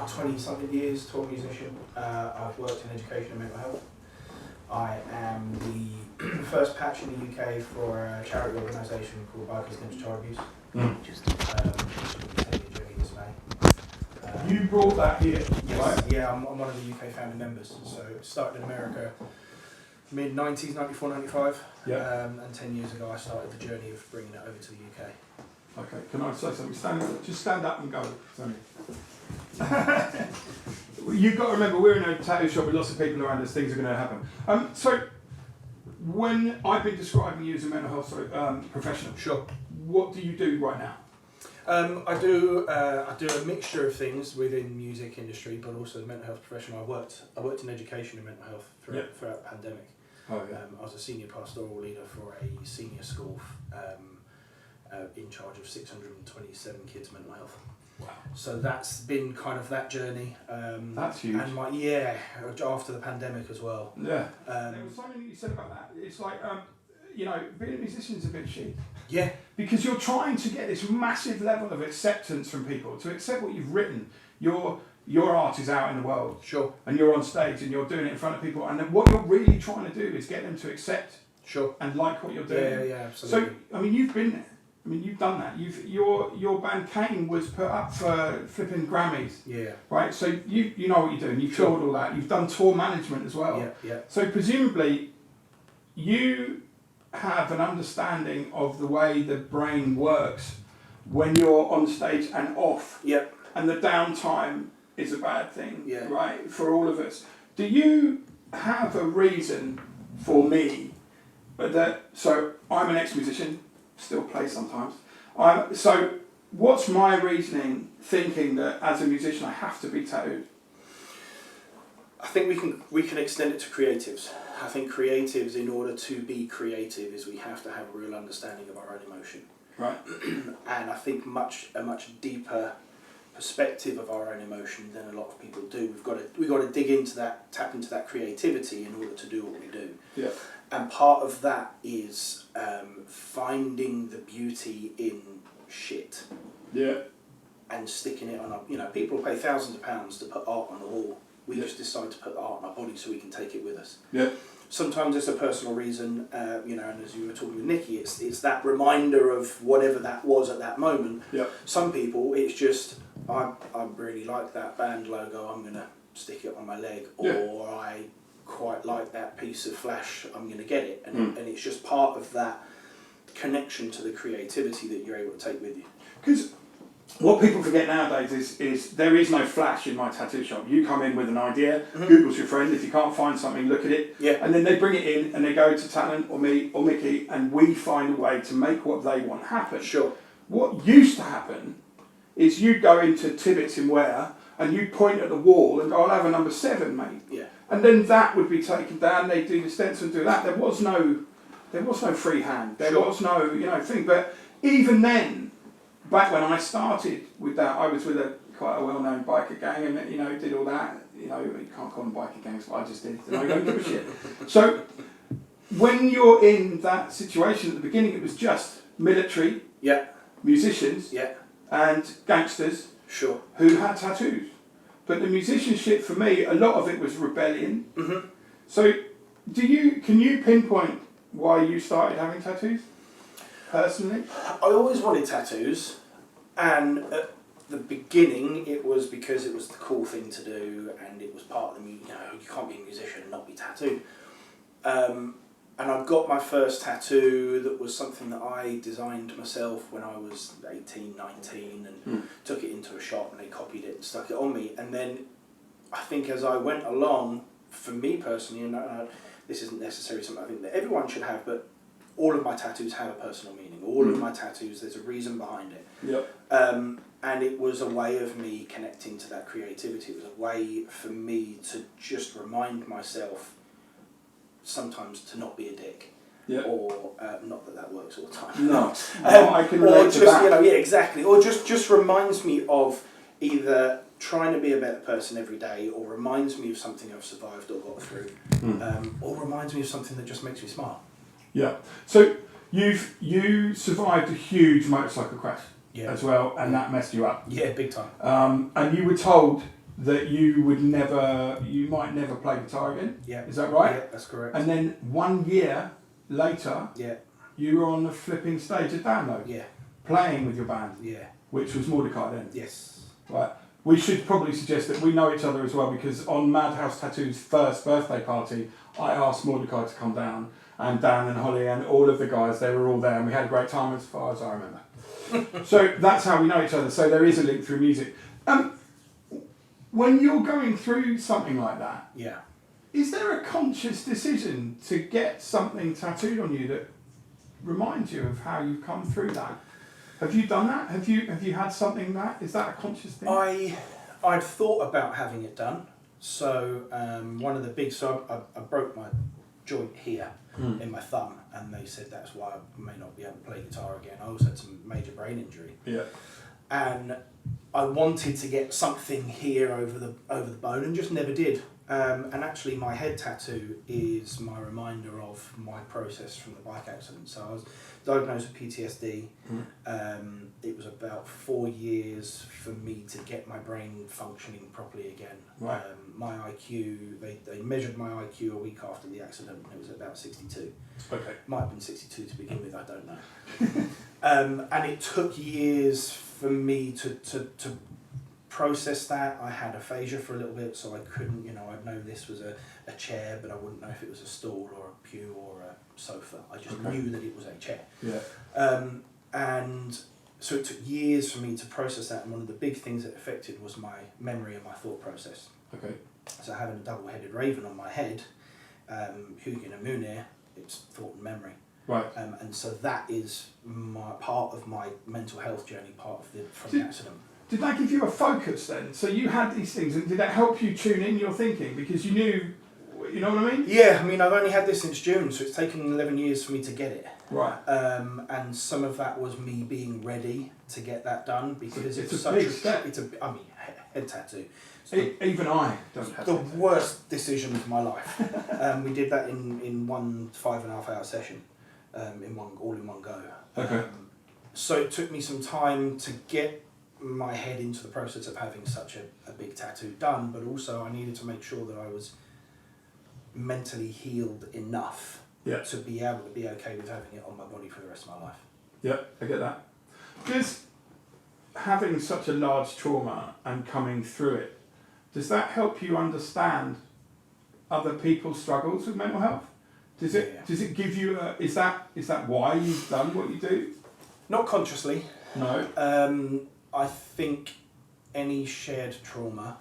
20-something years, tour musician. I've worked in education and mental health. I am the first patch in the UK for a charity organisation called Bikers Against Child Abuse. Just 10-year journey this May. You brought that here, yes, right? Yeah, I'm one of the UK founding members. So it started in America mid-90s, 94, 95. Yeah. And 10 years ago I started the journey of bringing it over to the UK. Okay, can I say something? Just stand up and go. You've got to remember, we're in a tattoo shop with lots of people around us, things are going to happen. So, when I've been describing you as a mental health professional, sure. What do you do right now? I do a mixture of things within music industry, but also the mental health professional. I worked in education and mental health throughout the pandemic. Oh, yeah. I was a senior pastoral leader for a senior school in charge of 627 kids' mental health. Wow. So that's been kind of that journey. That's huge. And after the pandemic as well. Yeah. There was something that you said about that. It's like, being a musician is a bit shit. Yeah. Because you're trying to get this massive level of acceptance from people, to accept what you've written. Your art is out in the world. Sure. And you're on stage and you're doing it in front of people. And then what you're really trying to do is get them to accept. Sure. And like what you're doing. Yeah, absolutely. So, you've been there. You've done that. Your band Kane was put up for flipping Grammys. Yeah. Right. So you know what you're doing. You've toured all that. You've done tour management as well. Yeah. So presumably, you have an understanding of the way the brain works when you're on stage and off. Yep. And the downtime is a bad thing. Yeah. Right. For all of us. Do you have a reason for me? So I'm an ex-musician. Still play sometimes. So what's my reasoning thinking that as a musician I have to be tattooed? I think we can extend it to creatives. I think creatives, in order to be creative, is we have to have a real understanding of our own emotion. Right. And I think a much deeper perspective of our own emotion than a lot of people do. We've got to dig into that, tap into that creativity in order to do what we do. Yeah. And part of that is finding the beauty in shit. Yeah. And sticking it on our... people pay thousands of pounds to put art on the wall. We just decide to put the art on our body so we can take it with us. Yeah. Sometimes it's a personal reason, and as you were talking with Nikki, it's that reminder of whatever that was at that moment. Yeah. Some people, it's just, I really like that band logo, I'm going to stick it on my leg. Or I quite like that piece of flash, I'm going to get it. And it's just part of that connection to the creativity that you're able to take with you. Because what people forget nowadays is there is no flash in my tattoo shop. You come in with an idea, Google's your friend, if you can't find something, look at it, and then they bring it in and they go to Talent or me or Mickey and we find a way to make what they want happen. Sure. What used to happen is you'd go into Tibbetts in Ware and you'd point at the wall and go, I'll have a number 7, mate. Yeah. And then that would be taken down, they'd do the stencil and do that. There was no freehand, there was no thing. But even then, back when I started with that, I was with quite a well-known biker gang and, did all that. You can't call them biker gangs, but I just did. And I don't give a shit. So, when you're in that situation at the beginning, it was just military, musicians, and gangsters who had tattoos. But the musicianship, for me, a lot of it was rebellion. Mm-hmm. So, can you pinpoint why you started having tattoos, personally? I always wanted tattoos, and at the beginning it was because it was the cool thing to do, and it was part of the you can't be a musician and not be tattooed. And I got my first tattoo that was something that I designed myself when I was 18, 19, and took it into a shop and they copied it and stuck it on me. And then I think as I went along, for me personally, and this isn't necessarily something I think that everyone should have, but all of my tattoos have a personal meaning. All of my tattoos, there's a reason behind it. Yep. And it was a way of me connecting to that creativity. It was a way for me to just remind myself sometimes to not be a dick. Yeah. Or not that works all the time. No. I can relate to that. Exactly. Or just reminds me of either trying to be a better person every day, or reminds me of something I've survived or got through, or reminds me of something that just makes me smile. Yeah. So you survived a huge motorcycle crash as well, and that messed you up. Yeah, big time. And you were told that you might never play guitar again. Yeah. Is that right? Yeah, that's correct. And then 1 year later, yeah, you were on the flipping stage at Download, yeah, playing with your band, yeah, which was Mordecai then. yes. Right. We should probably suggest that we know each other as well, because on Madhouse Tattoo's first birthday party, I asked Mordecai to come down, and Dan and Holly and all of the guys, they were all there, and we had a great time as far as I remember. So that's how we know each other. So there is a link through music. When you're going through something like that, Yeah. is there a conscious decision to get something tattooed on you that reminds you of how you've come through that? Have you done that? Have you had something that? Is that a conscious thing? I'd thought about having it done. So one of the big, I broke my joint here in my thumb, and they said that's why I may not be able to play guitar again. I also had some major brain injury. Yeah. And I wanted to get something here over the bone, and just never did. And actually, my head tattoo is my reminder of my process from the bike accident. So I was diagnosed with PTSD. It was about 4 years for me to get my brain functioning properly again. Right. My IQ, they measured my IQ a week after the accident, and it was about 62. Okay. Might have been 62 to begin with, I don't know. And it took years for me to process that. I had aphasia for a little bit, so I couldn't, I'd know this was a chair, but I wouldn't know if it was a stool or a pew or a sofa. I just knew that it was a chair. Yeah. And so it took years for me to process that, and one of the big things that affected was my memory and my thought process. Okay. So having a double-headed raven on my head, Hugin and Munir, it's thought and memory. Right. And so that is my part of my mental health journey, from the accident. Did that give you a focus then? So you had these things, and did that help you tune in your thinking? Because you knew, you know what I mean? Yeah, I mean, I've only had this since June, so it's taken 11 years for me to get it. Right. And some of that was me being ready to get that done, because it's it's a such big a step. head tattoo. Even I don't have the that. worst decision of my life. We did that in one 5.5 hour session, all in one go. Okay. So it took me some time to get my head into the process of having such a big tattoo done, but also I needed to make sure that I was mentally healed enough to be able to be okay with having it on my body for the rest of my life. Yeah, I get that. Does having such a large trauma and coming through it, does that help you understand other people's struggles with mental health? Does it give you is that why you've done what you do? Not consciously. No. I think any shared trauma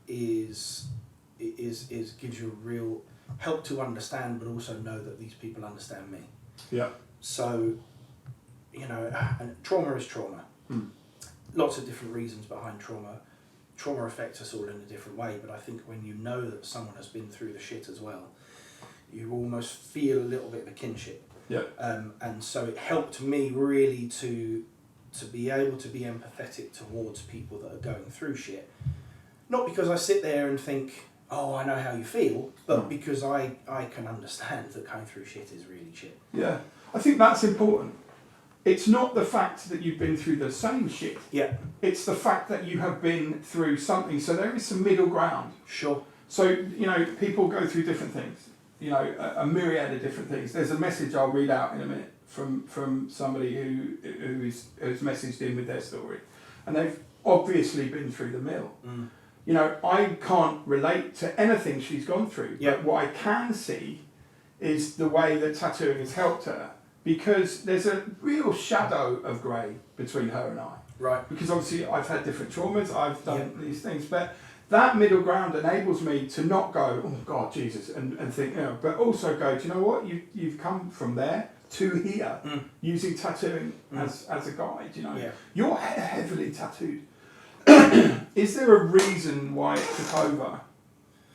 gives you a real help to understand, but also know that these people understand me. Yeah. So, and trauma is trauma. Lots of different reasons behind trauma. Trauma affects us all in a different way, but I think when you know that someone has been through the shit as well, you almost feel a little bit of a kinship. Yeah. And so it helped me really to be able to be empathetic towards people that are going through shit. Not because I sit there and think, oh, I know how you feel, but because I can understand that going through shit is really shit. Yeah. I think that's important. It's not the fact that you've been through the same shit. Yeah. It's the fact that you have been through something. So there is some middle ground. Sure. So, people go through different things. A myriad of different things. There's a message I'll read out in a minute from somebody who's messaged in with their story. And they've obviously been through the mill. I can't relate to anything she's gone through. Yeah. But what I can see is the way that tattooing has helped her, because there's a real shadow of grey between her and I. Right. Because obviously I've had different traumas, I've done these things, but that middle ground enables me to not go, oh God, Jesus, and think, but also go, do you know what? You've come from there to here using tattooing as a guide, Yeah. You're heavily tattooed. Is there a reason why it took over?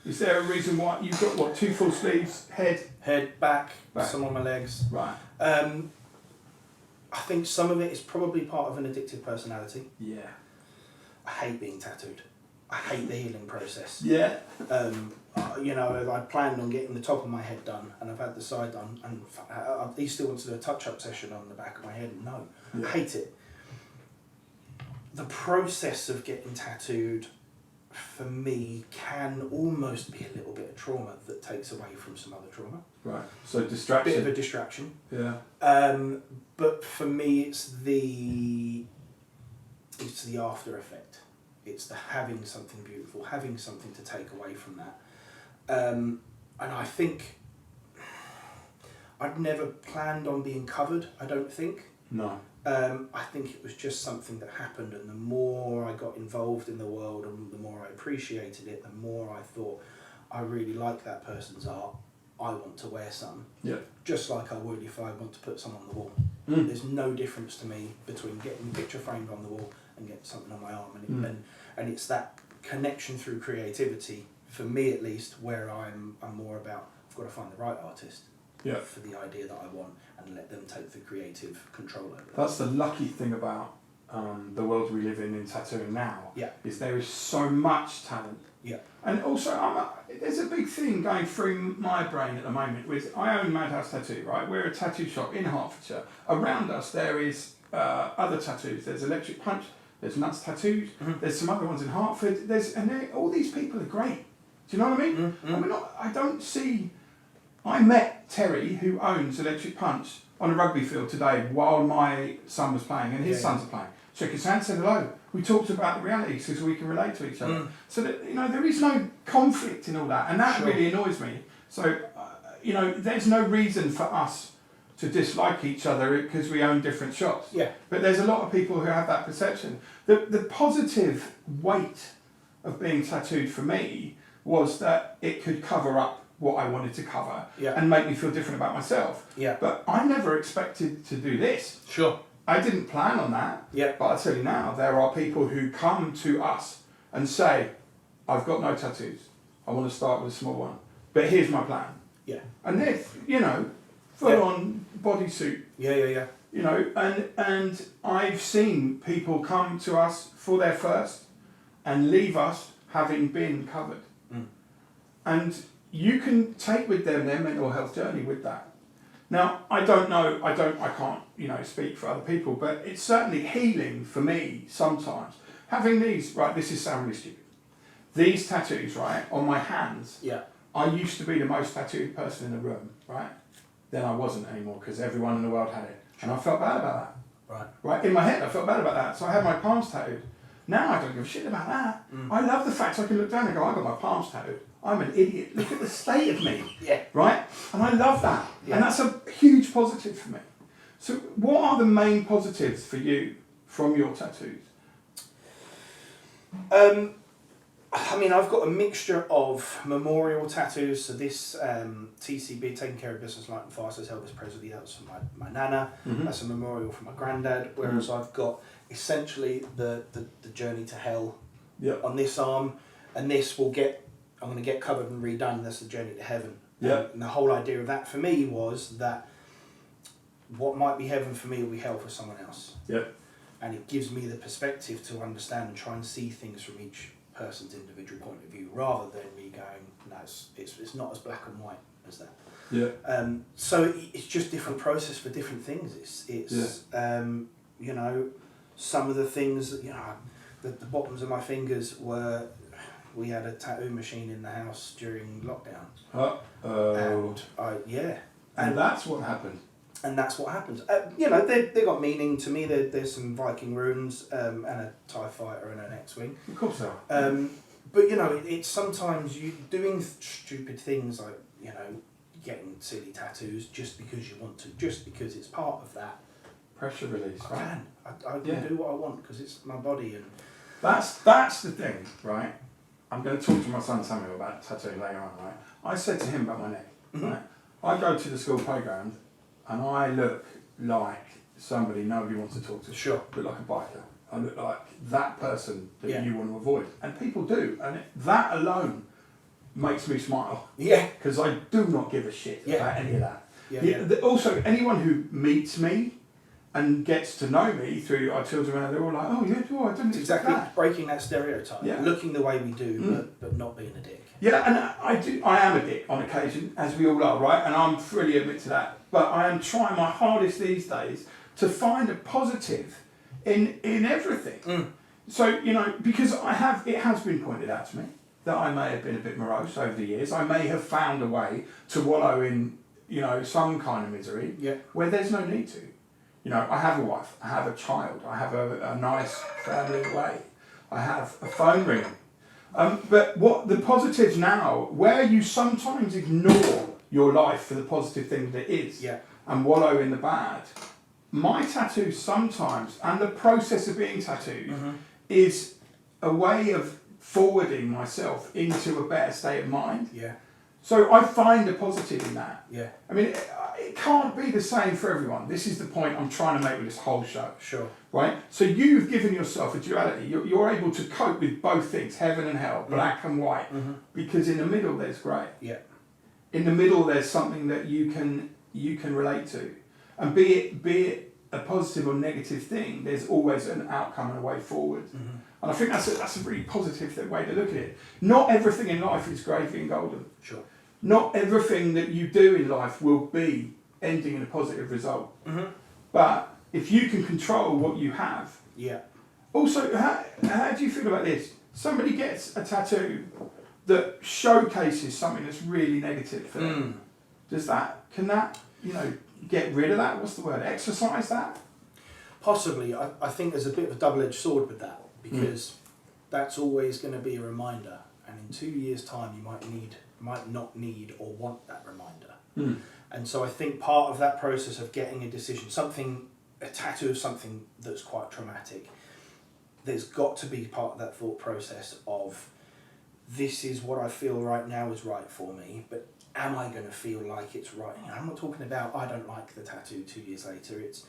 Is there a reason why you've got 2 full sleeves, head, back, some on my legs? Right. I think some of it is probably part of an addictive personality. Yeah. I hate being tattooed. I hate the healing process. Yeah. I planned on getting the top of my head done, and I've had the side done, and he still wants to do a touch-up session on the back of my head. No, I hate it. the process of getting tattooed, for me, can almost be a little bit of trauma that takes away from some other trauma. Right. So distraction. Bit of a distraction. Yeah. But for me, it's the after effect. It's the having something beautiful, having something to take away from that. And I think I'd never planned on being covered, I don't think. No. I think it was just something that happened, and the more I got involved in the world and the more I appreciated it, the more I thought, I really like that person's art, I want to wear some. Yeah. Just like I would if I want to put some on the wall. Mm. There's no difference to me between getting a picture framed on the wall and getting something on my arm. And it's that connection through creativity, for me at least, where I'm more about, I've got to find the right artist. Yeah. For the idea that I want, and let them take the creative control over it. That's the lucky thing about the world we live in tattooing now. Yeah. Is there is so much talent. Yeah. And also, there's a big thing going through my brain at the moment. I own Madhouse Tattoo, right? We're a tattoo shop in Hertfordshire. Around us, there is other tattoos. There's Electric Punch. There's Nuts Tattoos. Mm-hmm. There's some other ones in Hertford. All these people are great. Do you know what I mean? Mm-hmm. And I don't see. I met Terry, who owns Electric Punch, on a rugby field today while my son was playing and his sons are playing. Shook his hand, said hello. We talked about the realities because we can relate to each other. Mm. So that, there is no conflict in all that, and that really annoys me. So, there's no reason for us to dislike each other because we own different shops. Yeah. But there's a lot of people who have that perception. The positive weight of being tattooed for me was that it could cover up what I wanted to cover and make me feel different about myself. Yeah. But I never expected to do this. Sure. I didn't plan on that. Yeah. But I tell you now, there are people who come to us and say, I've got no tattoos. I want to start with a small one. But here's my plan. Yeah. And they're, full on bodysuit. Yeah. And I've seen people come to us for their first and leave us having been covered. Mm. And you can take with them their mental health journey with that. Now, I can't, speak for other people, but it's certainly healing for me sometimes. Having these, right, this is sound really stupid. These tattoos, right, on my hands. Yeah. I used to be the most tattooed person in the room, right? Then I wasn't anymore because everyone in the world had it. And I felt bad about that. Right. Right, in my head, I felt bad about that. So I had my palms tattooed. Now I don't give a shit about that. Mm. I love the fact I can look down and go, I've got my palms tattooed. I'm an idiot. Look at the state of me. Yeah. Right? And I love that. Yeah. And that's a huge positive for me. So what are the main positives for you from your tattoos? I've got a mixture of memorial tattoos. So this TCB, Taking Care of Business, Light and Fire, says Elvis Presley. That's for my nana. Mm-hmm. That's a memorial for my granddad. Whereas I've got essentially the journey to hell on this arm. And this I'm going to get covered and redone. That's the journey to heaven. Yeah. And the whole idea of that for me was that what might be heaven for me will be hell for someone else. Yep. And it gives me the perspective to understand and try and see things from each person's individual point of view, rather than me going, no, it's not as black and white as that. Yeah. So it's just different process for different things. It's some of the things that, the bottoms of my fingers were. We had a tattoo machine in the house during lockdown. And that's what happened. And that's what happens. They got meaning to me. There's some Viking runes and a TIE fighter and an X-wing. Of course there are. But it's sometimes you doing stupid things like getting silly tattoos just because you want to, just because it's part of that pressure release. I can do what I want because it's my body, and that's the thing, right? I'm going to talk to my son Samuel about tattooing later on, right? I said to him about my neck, right? I go to the school playground and I look like somebody nobody wants to talk to. Sure. I look like a biker. I look like that person that you want to avoid. And people do. And that alone makes me smile. Yeah. Because I do not give a shit about any of that. Also, anyone who meets me and gets to know me through our children, they're all like, oh, I didn't expect that. Breaking that stereotype. Yeah. Looking the way we do, but not being a dick. Yeah, and I am a dick on occasion, as we all are, right? And I'm fully admit to that. But I am trying my hardest these days to find a positive in everything. So, because it has been pointed out to me that I may have been a bit morose over the years. I may have found a way to wallow in, some kind of misery where there's no need to. I have a wife, I have a child, I have a nice family away, I have a phone ringing. But what the positives now, where you sometimes ignore your life for the positive thing that it is and wallow in the bad, my tattoos sometimes, and the process of being tattooed, is a way of forwarding myself into a better state of mind. Yeah. So I find a positive in that. Yeah. I mean, it can't be the same for everyone. This is the point I'm trying to make with this whole show. Sure. Right? So you've given yourself a duality. You're able to cope with both things, heaven and hell, black and white, because in the middle there's grey. Yeah. In the middle there's something that you can relate to. And be it a positive or negative thing, there's always an outcome and a way forward. And I think that's a really positive way to look at it. Not everything in life is gravy and golden. Sure. Not everything that you do in life will be ending in a positive result. But if you can control what you have. Yeah. Also, how do you feel about this? Somebody gets a tattoo that showcases something that's really negative for them. Can that, get rid of that? What's the word? Exercise that? Possibly. I think there's a bit of a double-edged sword with that, because that's always going to be a reminder, and in 2 years' time you might not need or want that reminder. And so I think part of that process of getting a decision, a tattoo of something that's quite traumatic, there's got to be part of that thought process of, this is what I feel right now is right for me, but am I going to feel like it's right? I'm not talking about, I don't like the tattoo 2 years later. It's,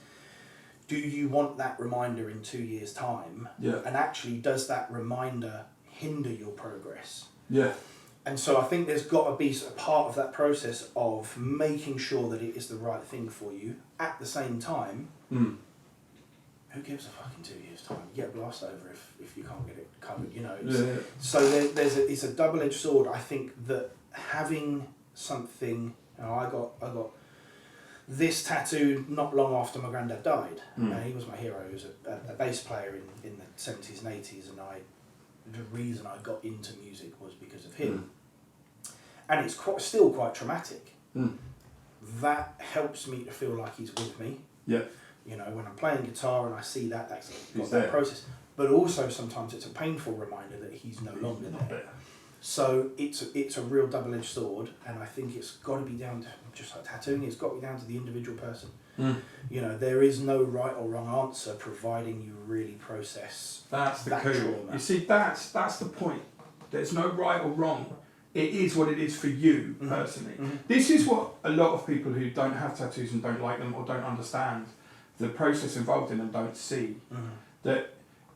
do you want that reminder in 2 years' time? Yeah. And actually, does that reminder hinder your progress? Yeah. And so I think there's got to be a part of that process of making sure that it is the right thing for you. At the same time, who gives a fucking 2 years' time? You get glossed over if you can't get it covered, So it's a double-edged sword. I think that having something, I got this tattooed not long after my granddad died. He was my hero. He was a bass player in the 70s and 80s, and the reason I got into music was because of him. And it's still quite traumatic. That helps me to feel like he's with me. Yeah. When I'm playing guitar and I see that's got that process. But also sometimes it's a painful reminder that he's no longer there. So it's a real double-edged sword, and I think it's got to be down to, just like tattooing, it's got to be down to the individual person. There is no right or wrong answer, providing you really process that's the that coup. trauma. You see, that's the point. There's no right or wrong. It is what it is for you personally. This is what a lot of people who don't have tattoos and don't like them or don't understand the process involved in them don't see. That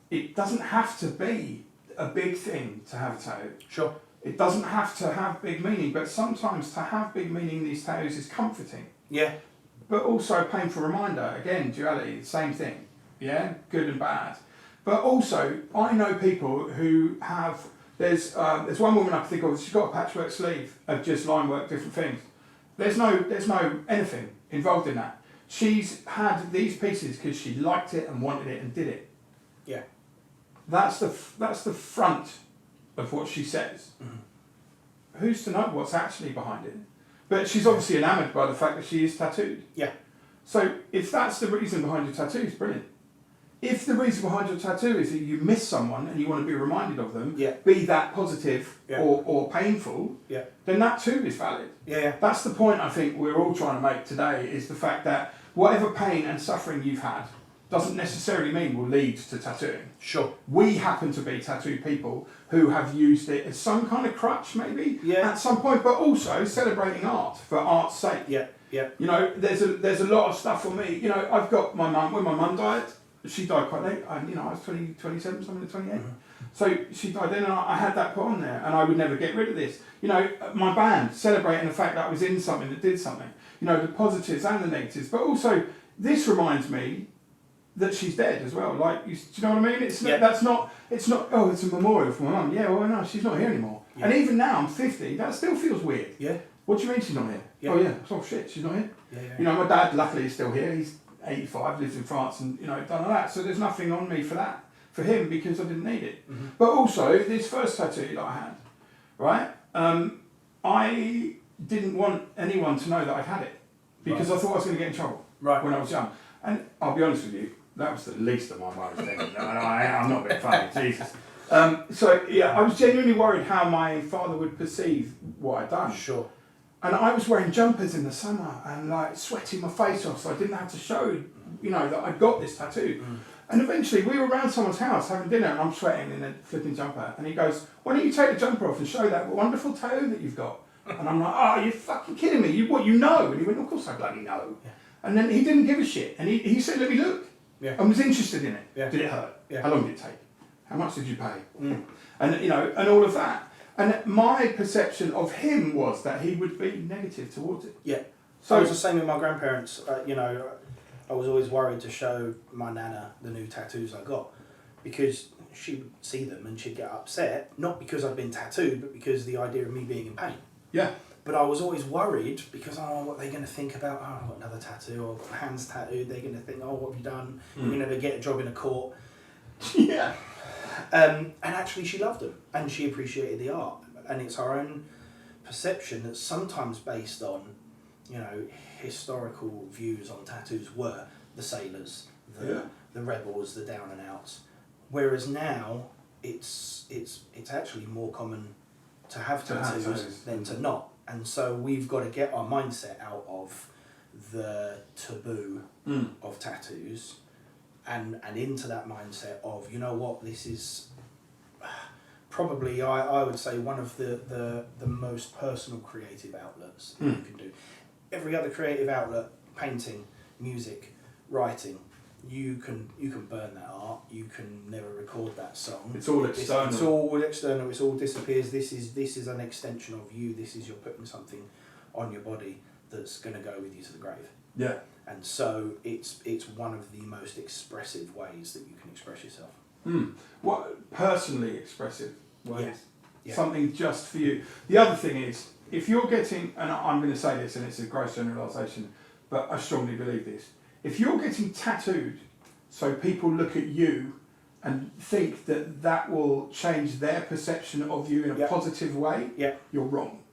it doesn't have to be a big thing to have a tattoo. Sure. It doesn't have to have big meaning, but sometimes to have big meaning, these tattoos is comforting. Yeah. But also a painful reminder. Again, duality, same thing. Yeah, good and bad. But also, I know people who have. There's one woman I can think of. She's got a patchwork sleeve of just line work, different things. There's no anything involved in that. She's had these pieces because she liked it and wanted it and did it. Yeah. That's the front of what she says. Who's to know what's actually behind it? But she's obviously enamoured by the fact that she is tattooed. Yeah. So if that's the reason behind your tattoos, brilliant. If the reason behind your tattoo is that you miss someone and you want to be reminded of them, be that positive or painful, then that too is valid. Yeah. That's the point I think we're all trying to make today, is the fact that whatever pain and suffering you've had doesn't necessarily mean will lead to tattooing. Sure. We happen to be tattooed people who have used it as some kind of crutch maybe at some point, but also celebrating art for art's sake. Yeah. There's a lot of stuff for me. I've got my mum, when my mum died, she died quite late. I was 27, something like 28. So she died then, and I had that put on there, and I would never get rid of this. My band, celebrating the fact that I was in something that did something. The positives and the negatives. But also, this reminds me that she's dead as well. Like, do you know what I mean? It's not, it's a memorial for my mum. Yeah, well, no, she's not here anymore. Yeah. And even now, I'm 50, that still feels weird. Yeah. What do you mean she's not here? Yeah. Oh, yeah. Oh, shit, she's not here. Yeah. My dad, luckily, is still here. He's 85, lives in France, and, done all that. So there's nothing on me for for him because I didn't need it. But also, this first tattoo that I had, right, I didn't want anyone to know that I'd had it because I thought I was going to get in trouble when I was young. And I'll be honest with you, that was the least of my worries then. I'm not being funny, Jesus. So yeah, I was genuinely worried how my father would perceive what I'd done. Sure. And I was wearing jumpers in the summer and like sweating my face off, so I didn't have to show, that I'd got this tattoo. And eventually we were around someone's house having dinner and I'm sweating in a flipping jumper. And he goes, "Why don't you take the jumper off and show that wonderful tattoo that you've got?" And I'm like, "Oh, you're fucking kidding me. You know?" And he went, "Of course I bloody know." Yeah. And then he didn't give a shit. And he said, "Let me look." Yeah. And was interested in it. Yeah. Did it hurt? Yeah. How long did it take? How much did you pay? And and all of that. And my perception of him was that he would be negative towards it. Yeah. So it was the same with my grandparents. I was always worried to show my nana the new tattoos I got because she would see them and she'd get upset, not because I'd been tattooed, but because the idea of me being in pain. Yeah. But I was always worried because, what are they going to think about, I've got another tattoo, or hands tattooed, they're going to think, what have you done? You're going to never get a job in a court. Yeah. And actually she loved them and she appreciated the art. And it's our own perception that's sometimes based on, historical views on tattoos were the sailors, the rebels, the down and outs. Whereas now it's actually more common to have tattoos than to not. And so we've got to get our mindset out of the taboo of tattoos and into that mindset of, this is probably, I would say, one of the most personal creative outlets that you can do. Every other creative outlet, painting, music, writing, you can burn that art. You can never record that song. It's all external. It's all external. It all disappears. This is an extension of you. You're putting something on your body that's going to go with you to the grave. Yeah. And so it's one of the most expressive ways that you can express yourself. What personally expressive ways? Yeah. Something just for you. The other thing is, if you're getting, and I'm going to say this, and it's a gross generalisation, but I strongly believe this. If you're getting tattooed, so people look at you and think that will change their perception of you in a positive way, you're wrong.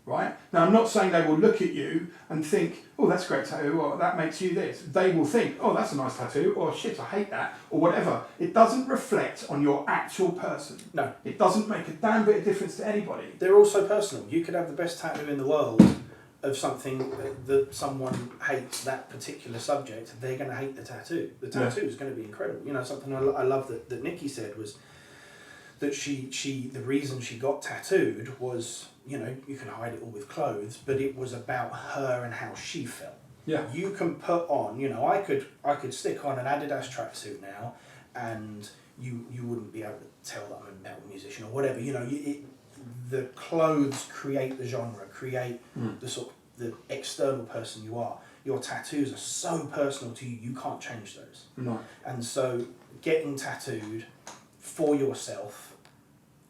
Right? Now, I'm not saying they will look at you and think, "Oh, that's a great tattoo," or "That makes you this." They will think, "Oh, that's a nice tattoo," or "Shit, I hate that," or whatever. It doesn't reflect on your actual person. No. It doesn't make a damn bit of difference to anybody. They're also personal. You could have the best tattoo in the world of something that someone hates that particular subject. They're going to hate the tattoo. The tattoo is going to be incredible. Something I love that Nikki said was that she the reason she got tattooed was, you can hide it all with clothes, but it was about her and how she felt. Yeah. You can put on, I could stick on an Adidas tracksuit now, and you wouldn't be able to tell that I'm a metal musician or whatever. The clothes create the genre, create the sort of the external person you are. Your tattoos are so personal to you, you can't change those. No. And so getting tattooed for yourself,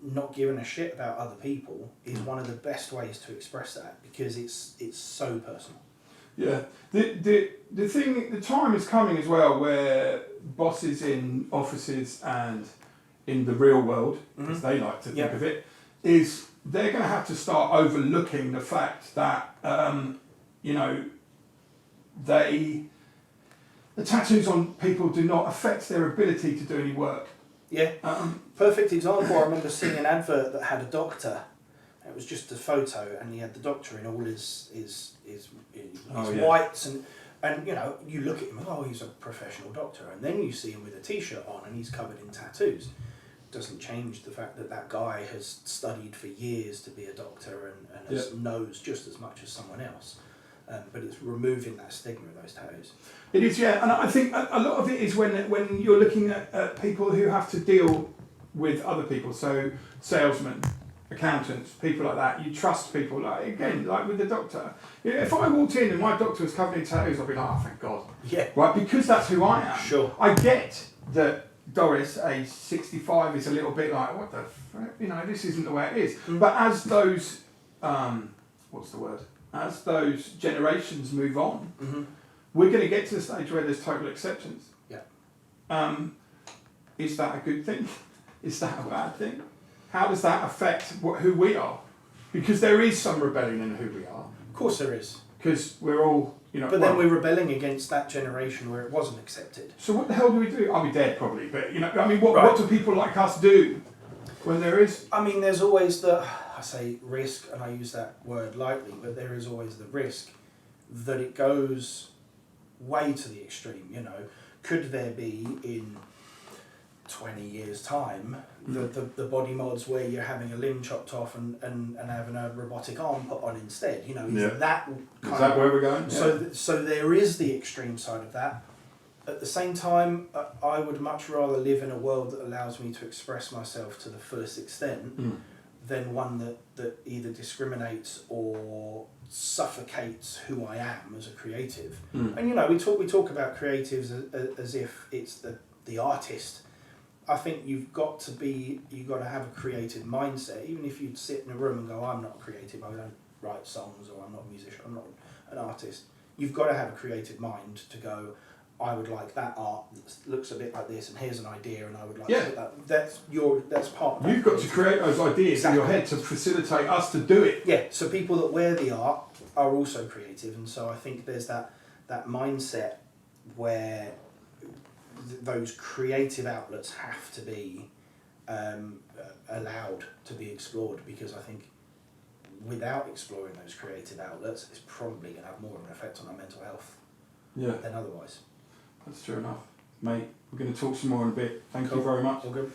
not giving a shit about other people, is one of the best ways to express that because it's so personal. Yeah. The time is coming as well where bosses in offices and in the real world, as they like to think of it, is they're going to have to start overlooking the fact that the tattoos on people do not affect their ability to do any work. Yeah. Perfect example. I remember seeing an advert that had a doctor. It was just a photo, and he had the doctor in all his whites, and you look at him, he's a professional doctor, and then you see him with a t-shirt on, and he's covered in tattoos. Doesn't change the fact that guy has studied for years to be a doctor and knows just as much as someone else. But it's removing that stigma of those tattoos. It is, yeah, and I think a lot of it is when you're looking at people who have to deal with other people, so salesmen, accountants, people like that. You trust people, like with the doctor. If I walked in and my doctor was covered in tattoos, I'd be like, "Oh, thank God." Yeah. Right, because that's who I am. Sure. I get that Doris, age 65, is a little bit like, "What the fuck? This isn't the way it is." But as those, as those generations move on, we're going to get to the stage where there's total acceptance. Yeah. is that a good thing? Is that a bad thing? How does that affect who we are? Because there is some rebellion in who we are. Of course there is. Because we're all, you know. But then we're rebelling against that generation where it wasn't accepted. So what the hell do we do? I'll be dead probably, but you know, I mean, what do people like us do when there is? I mean, there's always I say risk, and I use that word lightly, but there is always the risk that it goes way to the extreme, you know. Could there be in 20 years' time the body mods where you're having a limb chopped off and having a robotic arm put on instead, you know? Is that where we're going? So there is the extreme side of that. At the same time, I would much rather live in a world that allows me to express myself to the fullest extent than one that either discriminates or suffocates who I am as a creative. And you know, we talk about creatives as if it's the artist. I think you've got to have a creative mindset. Even if you'd sit in a room and go, I'm not creative, I don't write songs, or I'm not a musician, I'm not an artist. You've got to have a creative mind to go, I would like that art that looks a bit like this, and here's an idea, and I would like to put that. That's part of that. You've got to create those ideas in your head to facilitate us to do it. Yeah, so people that wear the art are also creative, and so I think there's that mindset where those creative outlets have to be allowed to be explored, because I think without exploring those creative outlets, it's probably going to have more of an effect on our mental health than otherwise. That's true enough. Mate, we're going to talk some more in a bit. Thank you very much. All good.